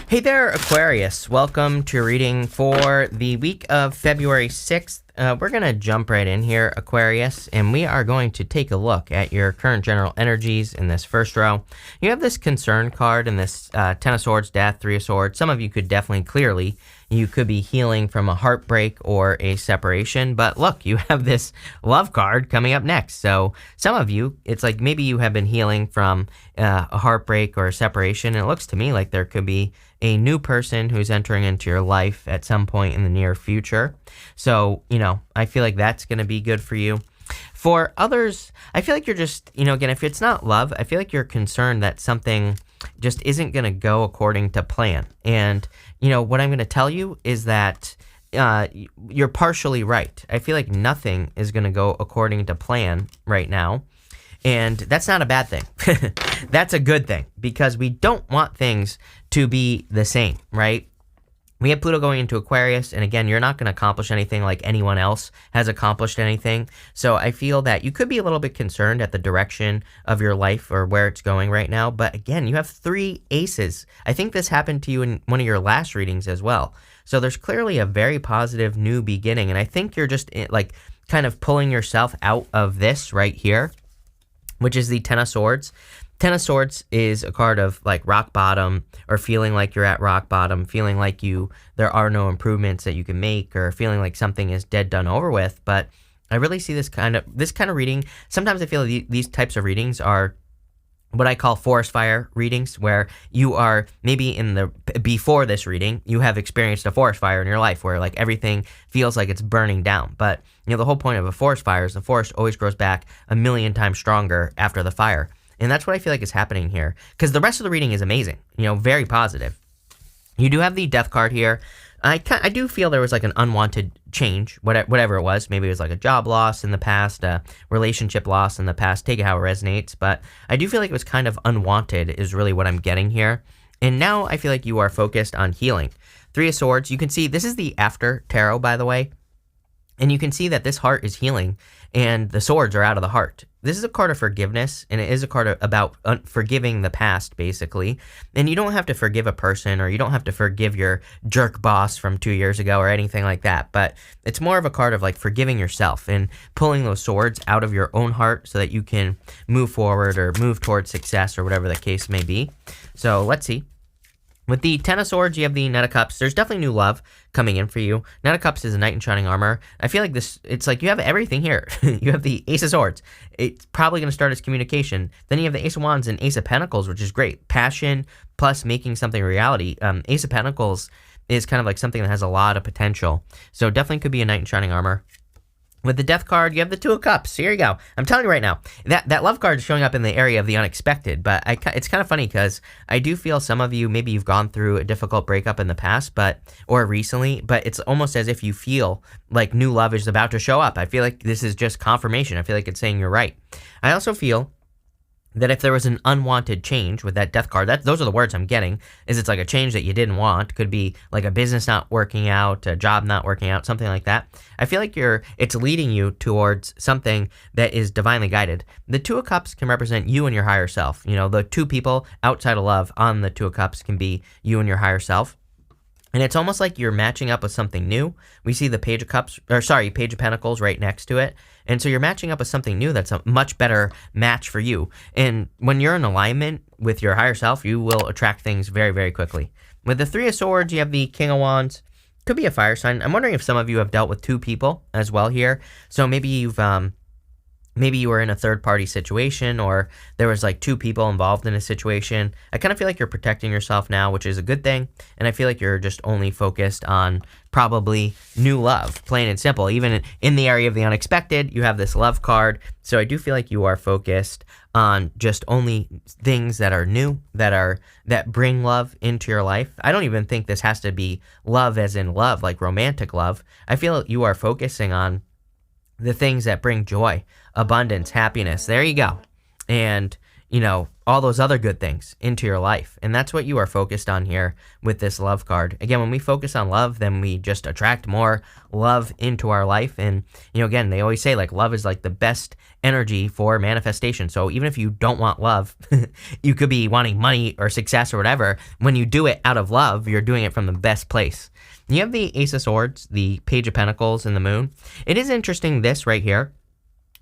Hey there, Aquarius. Welcome to your reading for the week of February 6th. We're going to jump right in here, Aquarius, and we are going to take a look at your current general energies in this first row. You have this concern card and this Ten of Swords, Death, Three of Swords. Some of you could definitely clearly, you could be healing from a heartbreak or a separation, but look, you have this love card coming up next. So some of you, it's like maybe you have been healing from a heartbreak or a separation, and it looks to me like there could be a new person who's entering into your life at some point in the near future. So, I feel like that's going to be good for you. For others, I feel like you're just, again, if it's not love, I feel like you're concerned that something just isn't going to go according to plan. And, what I'm going to tell you is that you're partially right. I feel like nothing is going to go according to plan right now. And that's not a bad thing. That's a good thing, because we don't want things to be the same, right? We have Pluto going into Aquarius, and again, you're not going to accomplish anything like anyone else has accomplished anything. So I feel that you could be a little bit concerned at the direction of your life or where it's going right now. But again, you have 3 aces. I think this happened to you in one of your last readings as well. So there's clearly a very positive new beginning, and I think you're just like kind of pulling yourself out of this right here, which is the Ten of Swords. Ten of Swords is a card of like rock bottom, or feeling like you're at rock bottom, feeling like there are no improvements that you can make, or feeling like something is dead, done, over with. But I really see this kind of reading. Sometimes I feel these types of readings are what I call forest fire readings, where you are maybe before this reading, you have experienced a forest fire in your life where like everything feels like it's burning down. But the whole point of a forest fire is the forest always grows back 1,000,000 times stronger after the fire. And that's what I feel like is happening here, because the rest of the reading is amazing, very positive. You do have the Death card here. I do feel there was like an unwanted change, whatever it was. Maybe it was like a job loss in the past, a relationship loss in the past, take it how it resonates. But I do feel like it was kind of unwanted is really what I'm getting here. And now I feel like you are focused on healing. Three of Swords, you can see this is the after tarot, by the way. And you can see that this heart is healing and the swords are out of the heart. This is a card of forgiveness, and it is a card about forgiving the past, basically. And you don't have to forgive a person, or you don't have to forgive your jerk boss from 2 years ago or anything like that. But it's more of a card of like forgiving yourself and pulling those swords out of your own heart so that you can move forward or move towards success or whatever the case may be. So let's see. With the Ten of Swords, you have the Knight of Cups. There's definitely new love coming in for you. Knight of Cups is a knight in shining armor. I feel like it's like you have everything here. You have the Ace of Swords. It's probably going to start as communication. Then you have the Ace of Wands and Ace of Pentacles, which is great. Passion plus making something a reality. Ace of Pentacles is kind of like something that has a lot of potential. So definitely could be a knight in shining armor. With the Death card, you have the Two of Cups. Here you go. I'm telling you right now, that love card is showing up in the area of the unexpected, but it's kind of funny because I do feel some of you, maybe you've gone through a difficult breakup in the past, or recently, but it's almost as if you feel like new love is about to show up. I feel like this is just confirmation. I feel like it's saying you're right. I also feel that if there was an unwanted change with that Death card, those are the words I'm getting, is it's like a change that you didn't want. Could be like a business not working out, a job not working out, something like that. I feel like it's leading you towards something that is divinely guided. The Two of Cups can represent you and your higher self. The two people outside of love on the Two of Cups can be you and your higher self. And it's almost like you're matching up with something new. We see the Page of Pentacles right next to it. And so you're matching up with something new that's a much better match for you. And when you're in alignment with your higher self, you will attract things very, very quickly. With the Three of Swords, you have the King of Wands. Could be a fire sign. I'm wondering if some of you have dealt with 2 people as well here. So maybe maybe you were in a third-party situation, or there was like 2 people involved in a situation. I kind of feel like you're protecting yourself now, which is a good thing. And I feel like you're just only focused on probably new love, plain and simple. Even in the area of the unexpected, you have this love card. So I do feel like you are focused on just only things that are new, that bring love into your life. I don't even think this has to be love as in love, like romantic love. I feel you are focusing on the things that bring joy, abundance, happiness. There you go. And, all those other good things into your life. And that's what you are focused on here with this love card. Again, when we focus on love, then we just attract more love into our life. And, again, they always say like love is like the best energy for manifestation. So even if you don't want love, you could be wanting money or success or whatever. When you do it out of love, you're doing it from the best place. You have the Ace of Swords, the Page of Pentacles, and the Moon. It is interesting, this right here.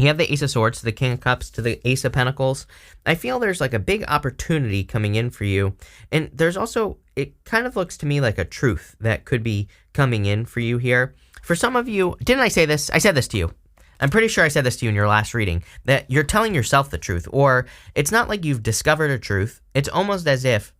You have the Ace of Swords to the King of Cups to the Ace of Pentacles. I feel there's like a big opportunity coming in for you. And there's also, it kind of looks to me like a truth that could be coming in for you here. For some of you, didn't I say this? I said this to you. I'm pretty sure I said this to you in your last reading, that you're telling yourself the truth, or it's not like you've discovered a truth. It's almost as if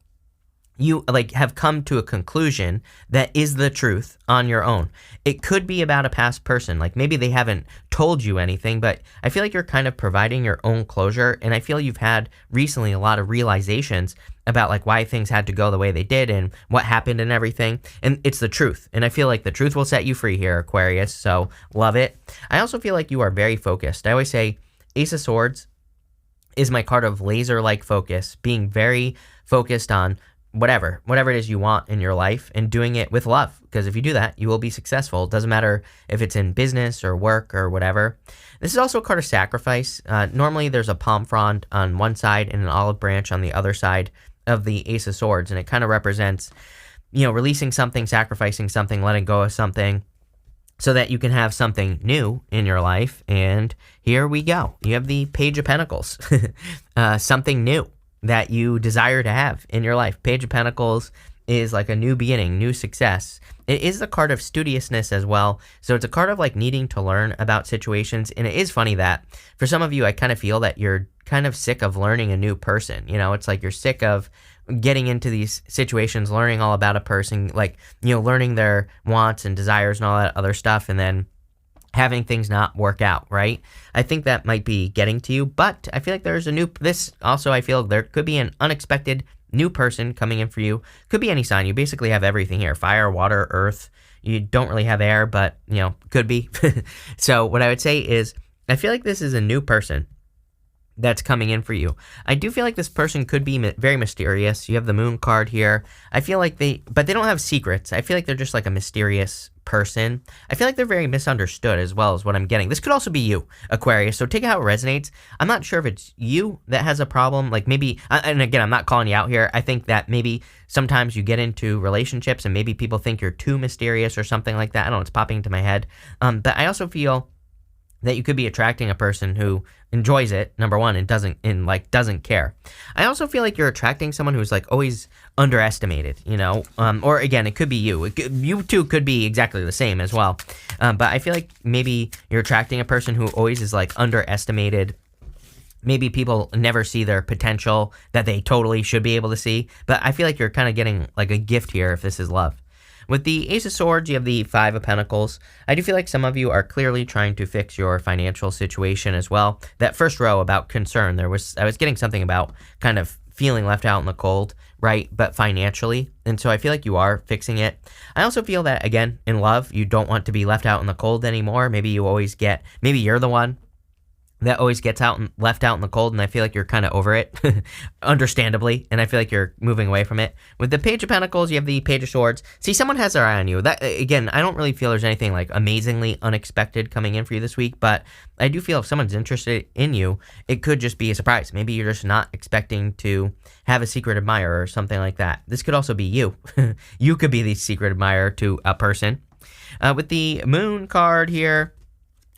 you like have come to a conclusion that is the truth on your own. It could be about a past person. Like maybe they haven't told you anything, but I feel like you're kind of providing your own closure. And I feel you've had recently a lot of realizations about like why things had to go the way they did and what happened and everything. And it's the truth. And I feel like the truth will set you free here, Aquarius. So love it. I also feel like you are very focused. I always say Ace of Swords is my card of laser-like focus, being very focused on whatever it is you want in your life and doing it with love. Because if you do that, you will be successful. It doesn't matter if it's in business or work or whatever. This is also a card of sacrifice. Normally there's a palm frond on one side and an olive branch on the other side of the Ace of Swords. And it kind of represents, releasing something, sacrificing something, letting go of something so that you can have something new in your life. And here we go. You have the Page of Pentacles, something new that you desire to have in your life. Page of Pentacles is like a new beginning, new success. It is the card of studiousness as well. So it's a card of like needing to learn about situations. And it is funny that for some of you, I kind of feel that you're kind of sick of learning a new person. It's like you're sick of getting into these situations, learning all about a person, like, learning their wants and desires and all that other stuff. And then having things not work out, right? I think that might be getting to you, but I feel like there's I feel there could be an unexpected new person coming in for you. Could be any sign. You basically have everything here: fire, water, earth. You don't really have air, but, could be. So what I would say is, I feel like this is a new person that's coming in for you. I do feel like this person could be very mysterious. You have the Moon card here. I feel like they don't have secrets. I feel like they're just like a mysterious person. I feel like they're very misunderstood as well, as what I'm getting. This could also be you, Aquarius. So take it how it resonates. I'm not sure if it's you that has a problem. Like maybe, and again, I'm not calling you out here. I think that maybe sometimes you get into relationships and maybe people think you're too mysterious or something like that. I don't know. It's popping into my head. But I also feel that you could be attracting a person who enjoys it, number one, and doesn't care. I also feel like you're attracting someone who's like always underestimated, or again, it could be you. You two could be exactly the same as well. But I feel like maybe you're attracting a person who always is like underestimated. Maybe people never see their potential that they totally should be able to see. But I feel like you're kind of getting like a gift here if this is love. With the Ace of Swords, you have the Five of Pentacles. I do feel like some of you are clearly trying to fix your financial situation as well. That first row about concern, I was getting something about kind of feeling left out in the cold, right? But financially. And so I feel like you are fixing it. I also feel that, again, in love, you don't want to be left out in the cold anymore. Maybe you're the one that always gets left out in the cold, and I feel like you're kind of over it, understandably, and I feel like you're moving away from it. With the Page of Pentacles, you have the Page of Swords. See, someone has their eye on you. That, again, I don't really feel there's anything like amazingly unexpected coming in for you this week, but I do feel if someone's interested in you, it could just be a surprise. Maybe you're just not expecting to have a secret admirer or something like that. This could also be you. You could be the secret admirer to a person. With the Moon card here,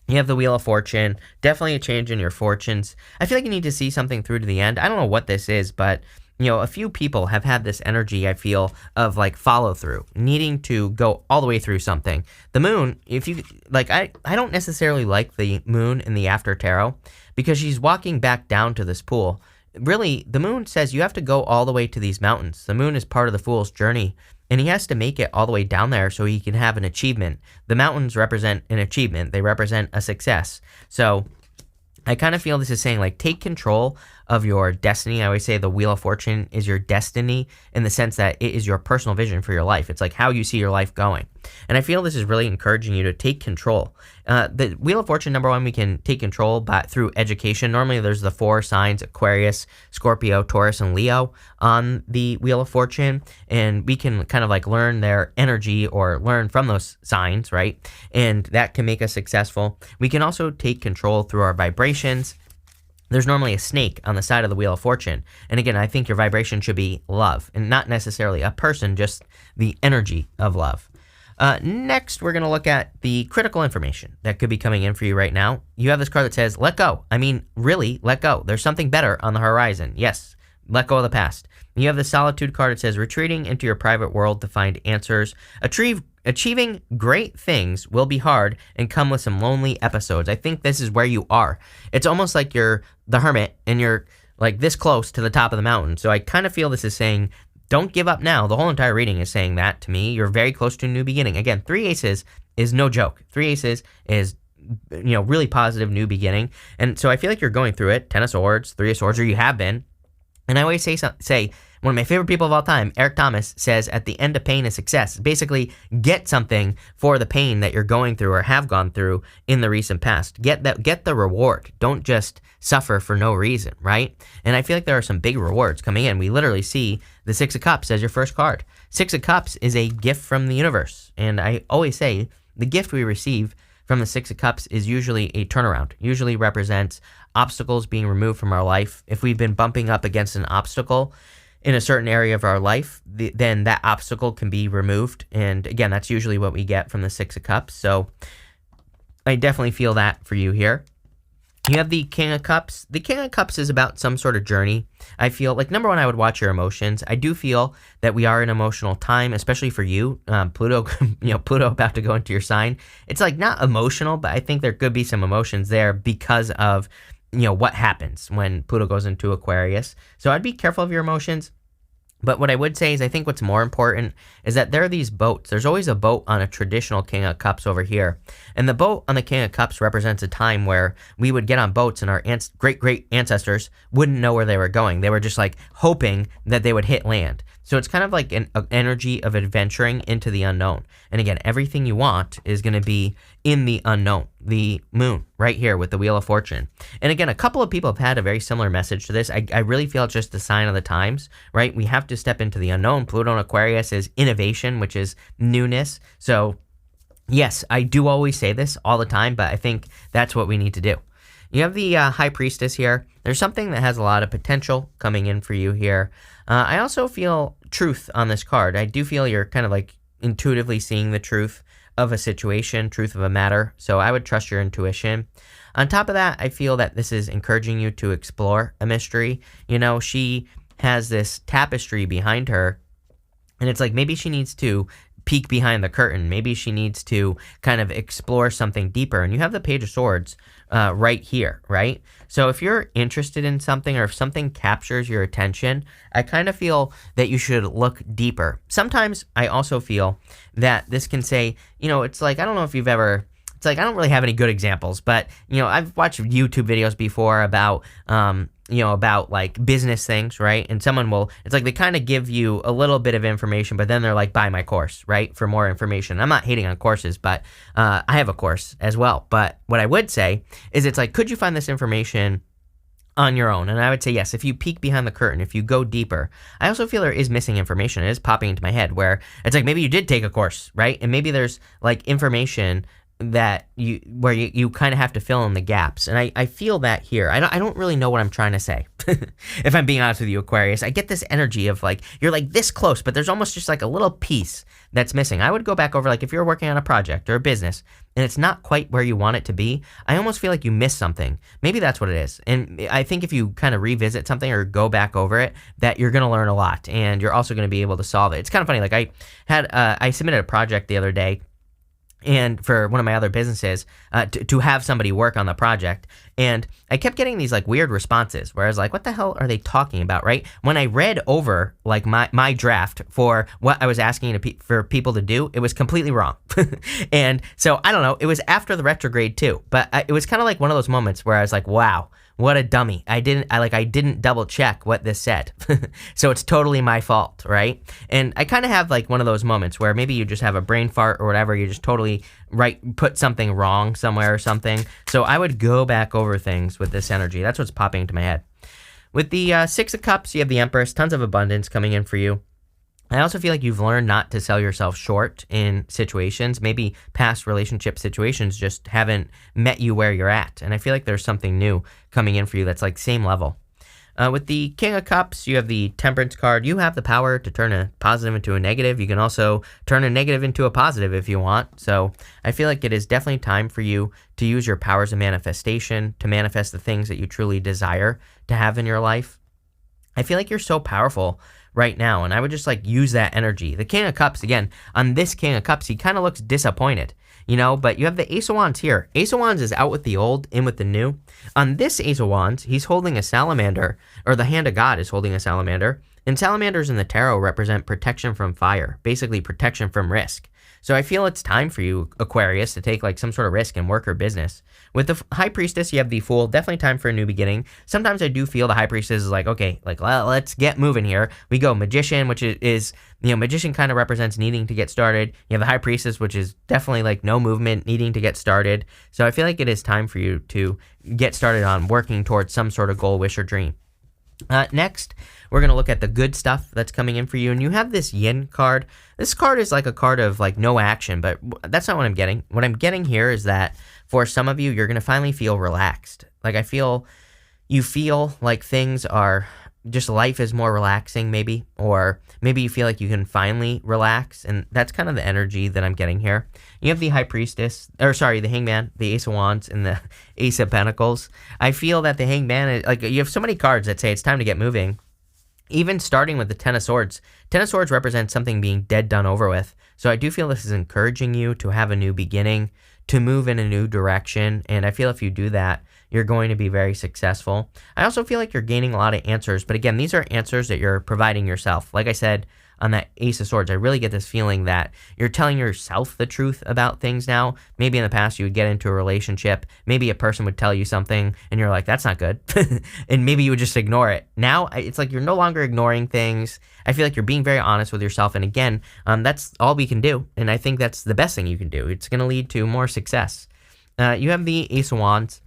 you have the Wheel of Fortune, definitely a change in your fortunes. I feel like you need to see something through to the end. I don't know what this is, but, a few people have had this energy, I feel, of like follow through, needing to go all the way through something. The Moon, if you, like, I don't necessarily like the Moon in the After Tarot because she's walking back down to this pool. Really, the Moon says you have to go all the way to these mountains. The Moon is part of the Fool's journey. And he has to make it all the way down there so he can have an achievement. The mountains represent an achievement. They represent a success. So I kind of feel this is saying, like, take control of your destiny. I always say the Wheel of Fortune is your destiny in the sense that it is your personal vision for your life. It's like how you see your life going. And I feel this is really encouraging you to take control. The Wheel of Fortune, number one, we can take control through education. Normally there's the 4 signs: Aquarius, Scorpio, Taurus, and Leo on the Wheel of Fortune. And we can kind of like learn their energy or learn from those signs, right? And that can make us successful. We can also take control through our vibrations. There's normally a snake on the side of the Wheel of Fortune. And again, I think your vibration should be love, and not necessarily a person, just the energy of love. Next, we're going to look at the critical information that could be coming in for you right now. You have this card that says, let go. I mean, really, let go. There's something better on the horizon. Yes, let go of the past. You have the Solitude card that says, retreating into your private world to find answers. Achieving great things will be hard and come with some lonely episodes. I think this is where you are. It's almost like you're the hermit and you're like this close to the top of the mountain. So I kind of feel this is saying, don't give up now. The whole entire reading is saying that to me. You're very close to a new beginning. Again, 3 aces is no joke. 3 aces is, really positive new beginning. And so I feel like you're going through it. 10 of Swords, 3 of Swords, or you have been. And I always say one of my favorite people of all time, Eric Thomas, says at the end of pain is success. Basically, get something for the pain that you're going through or have gone through in the recent past. Get the reward. Don't just suffer for no reason, right? And I feel like there are some big rewards coming in. We literally see the 6 of Cups as your first card. 6 of Cups is a gift from the universe. And I always say the gift we receive from the 6 of Cups is usually a turnaround. Usually represents obstacles being removed from our life. If we've been bumping up against an obstacle in a certain area of our life, then that obstacle can be removed. And again, that's usually what we get from the 6 of Cups. So I definitely feel that for you here. You have the King of Cups. The King of Cups is about some sort of journey. I feel like, number one, I would watch your emotions. I do feel that we are in emotional time, especially for you. Pluto, Pluto about to go into your sign. It's like not emotional, but I think there could be some emotions there because of what happens when Pluto goes into Aquarius. So I'd be careful of your emotions. But what I would say is I think what's more important is that there are these boats. There's always a boat on a traditional King of Cups over here. And the boat on the King of Cups represents a time where we would get on boats and our great ancestors wouldn't know where they were going. They were just like hoping that they would hit land. So it's kind of like an energy of adventuring into the unknown. And again, everything you want is going to be in the unknown, the moon right here with the Wheel of Fortune. And again, a couple of people have had a very similar message to this. I really feel it's just a sign of the times, right? We have to step into the unknown. Pluto and Aquarius is innovation, which is newness. So yes, I do always say this all the time, but I think that's what we need to do. You have the High Priestess here. There's something that has a lot of potential coming in for you here. I also feel truth on this card. I do feel you're kind of like intuitively seeing the truth of a situation, truth of a matter. So I would trust your intuition. On top of that, I feel that this is encouraging you to explore a mystery. She has this tapestry behind her, and it's like maybe she needs to peek behind the curtain. Maybe she needs to kind of explore something deeper. And you have the Page of Swords right here, right? So if you're interested in something or if something captures your attention, I kind of feel that you should look deeper. Sometimes I also feel that this can say, it's like, I don't know if you've ever... It's like, I don't really have any good examples, but, I've watched YouTube videos before about, about like business things, right? And it's like they kind of give you a little bit of information, but then they're like, buy my course, right? For more information. I'm not hating on courses, but I have a course as well. But what I would say is it's like, could you find this information on your own? And I would say yes, if you peek behind the curtain, if you go deeper. I also feel there is missing information. It is popping into my head where it's like maybe you did take a course, right? And maybe there's like information that you kind of have to fill in the gaps. And I feel that here. I don't really know what I'm trying to say. If I'm being honest with you, Aquarius, I get this energy of like, you're like this close, but there's almost just like a little piece that's missing. I would go back over, like if you're working on a project or a business and it's not quite where you want it to be, I almost feel like you missed something. Maybe that's what it is. And I think if you kind of revisit something or go back over it, that you're going to learn a lot and you're also going to be able to solve it. It's kind of funny. Like I submitted a project the other day, and for one of my other businesses, to have somebody work on the project. And I kept getting these like weird responses where I was like, what the hell are they talking about, right? When I read over like my draft for what I was asking for people to do, it was completely wrong. And so I don't know, it was after the retrograde too. But it was kind of like one of those moments where I was like, wow, what a dummy. I didn't double check what this said. So it's totally my fault, right? And I kind of have like one of those moments where maybe you just have a brain fart or whatever, you just totally put something wrong somewhere or something. So I would go back over things with this energy. That's what's popping into my head. With the Six of Cups, you have the Empress, tons of abundance coming in for you. I also feel like you've learned not to sell yourself short in situations. Maybe past relationship situations just haven't met you where you're at. And I feel like there's something new coming in for you that's like same level. With the King of Cups, you have the Temperance card. You have the power to turn a positive into a negative. You can also turn a negative into a positive if you want. So I feel like it is definitely time for you to use your powers of manifestation to manifest the things that you truly desire to have in your life. I feel like you're so powerful right now, and I would just like use that energy. The King of Cups, again, on this King of Cups, he kind of looks disappointed, but you have the Ace of Wands here. Ace of Wands is out with the old, in with the new. On this Ace of Wands, he's holding a salamander, or the hand of God is holding a salamander, and salamanders in the tarot represent protection from fire, basically protection from risk. So I feel it's time for you, Aquarius, to take like some sort of risk in work or business. With the High Priestess, you have the Fool. Definitely time for a new beginning. Sometimes I do feel the High Priestess is like, okay, like let's get moving here. We go Magician, which is Magician kind of represents needing to get started. You have the High Priestess, which is definitely like no movement, needing to get started. So I feel like it is time for you to get started on working towards some sort of goal, wish, or dream. Next, we're going to look at the good stuff that's coming in for you. And you have this Yin card. This card is like a card of like no action, but that's not what I'm getting. What I'm getting here is that for some of you, you're going to finally feel relaxed. Like you feel like things are just, life is more relaxing maybe, or maybe you feel like you can finally relax. And that's kind of the energy that I'm getting here. You have the the Hangman, the Ace of Wands, and the Ace of Pentacles. I feel that the Hangman, you have so many cards that say it's time to get moving. Even starting with the Ten of Swords. Ten of Swords represents something being dead, done, over with. So I do feel this is encouraging you to have a new beginning, to move in a new direction. And I feel if you do that, you're going to be very successful. I also feel like you're gaining a lot of answers. But again, these are answers that you're providing yourself. Like I said, on that Ace of Swords, I really get this feeling that you're telling yourself the truth about things now. Maybe in the past you would get into a relationship, maybe a person would tell you something and you're like, that's not good. And maybe you would just ignore it. Now it's like you're no longer ignoring things. I feel like you're being very honest with yourself. And again, that's all we can do. And I think that's the best thing you can do. It's going to lead to more success. You have the Ace of Wands.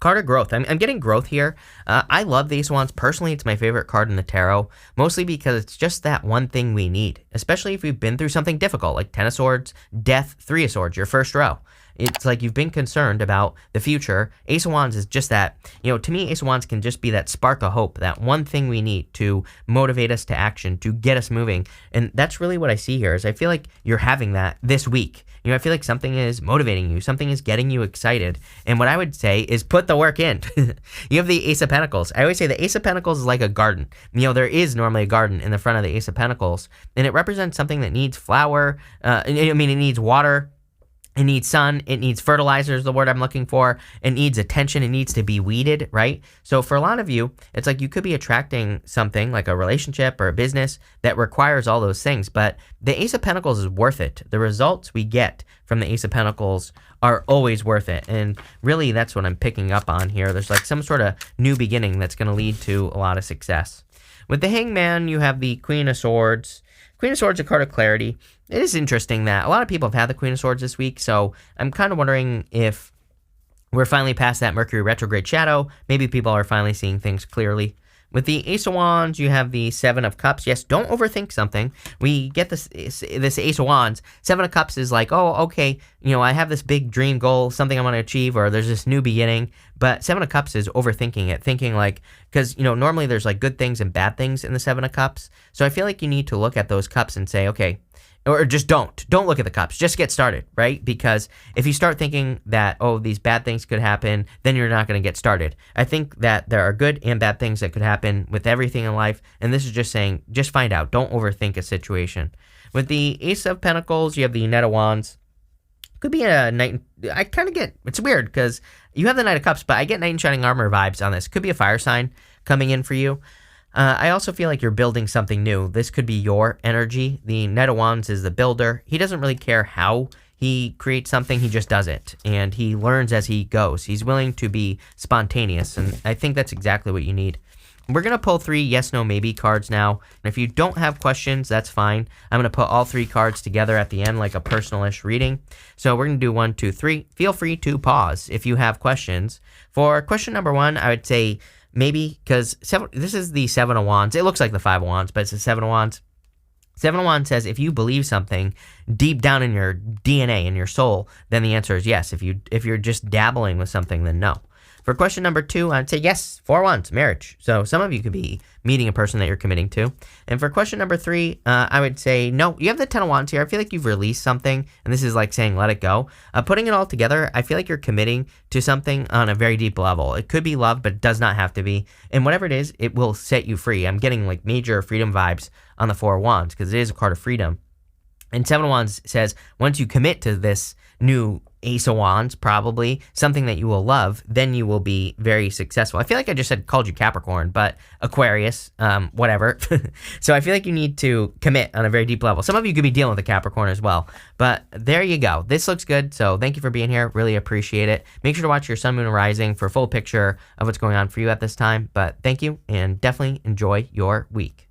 Card of growth. I'm getting growth here. I love the Ace of Wands. Personally, it's my favorite card in the tarot, mostly because it's just that one thing we need, especially if we've been through something difficult, like Ten of Swords, Death, Three of Swords, your first row. It's like you've been concerned about the future. Ace of Wands is just that, to me, Ace of Wands can just be that spark of hope, that one thing we need to motivate us to action, to get us moving. And that's really what I see here is I feel like you're having that this week. I feel like something is motivating you. Something is getting you excited. And what I would say is put the work in. You have the Ace of Pentacles. I always say the Ace of Pentacles is like a garden. There is normally a garden in the front of the Ace of Pentacles. And it represents something that needs flower. It needs water. It needs sun, it needs fertilizer is the word I'm looking for, it needs attention, it needs to be weeded, right? So for a lot of you, it's like you could be attracting something like a relationship or a business that requires all those things, but the Ace of Pentacles is worth it. The results we get from the Ace of Pentacles are always worth it, and really that's what I'm picking up on here. There's like some sort of new beginning that's going to lead to a lot of success. With the Hangman, you have the Queen of Swords. Queen of Swords is a card of clarity. It is interesting that a lot of people have had the Queen of Swords this week, so I'm kind of wondering if we're finally past that Mercury retrograde shadow. Maybe people are finally seeing things clearly. With the Ace of Wands, you have the Seven of Cups. Yes, don't overthink something. We get this Ace of Wands. Seven of Cups is like, oh, okay, I have this big dream goal, something I want to achieve, or there's this new beginning. But Seven of Cups is overthinking it, thinking like, because, normally there's like good things and bad things in the Seven of Cups. So I feel like you need to look at those cups and say, okay, or just don't look at the cups. Just get started, right? Because if you start thinking that, oh, these bad things could happen, then you're not going to get started. I think that there are good and bad things that could happen with everything in life. And this is just saying, just find out. Don't overthink a situation. With the Ace of Pentacles, you have the Knight of Wands. Could be a knight. I kind of get, it's weird because you have the Knight of Cups, but I get Knight in Shining Armor vibes on this. Could be a fire sign coming in for you. I also feel like you're building something new. This could be your energy. The Knight of Wands is the builder. He doesn't really care how He creates something, he just does it, and he learns as he goes. He's willing to be spontaneous, and I think that's exactly what you need. We're going to pull 3 yes, no, maybe cards now. And if you don't have questions, that's fine. I'm going to put all 3 cards together at the end like a personalish reading. So we're going to do 1, 2, 3. Feel free to pause if you have questions. For question number 1, I would say maybe, because this is the 7 of Wands. It looks like the 5 of Wands, but it's the 7 of Wands. 7 of Wands says if you believe something deep down in your DNA, in your soul, then the answer is yes. If you're just dabbling with something, then no. For question number 2, I'd say yes, 4 of Wands, marriage. So some of you could be meeting a person that you're committing to. And for question number 3, I would say no. You have the 10 of Wands here. I feel like you've released something, and this is like saying let it go. Putting it all together, I feel like you're committing to something on a very deep level. It could be love, but it does not have to be. And whatever it is, it will set you free. I'm getting like major freedom vibes on the 4 of Wands because it is a card of freedom. And 7 of Wands says once you commit to this new Ace of Wands, probably something that you will love, then you will be very successful. I feel like I just called you Capricorn, but Aquarius, whatever. So I feel like you need to commit on a very deep level. Some of you could be dealing with a Capricorn as well, but there you go. This looks good. So thank you for being here. Really appreciate it. Make sure to watch your Sun, Moon, and Rising for a full picture of what's going on for you at this time. But thank you and definitely enjoy your week.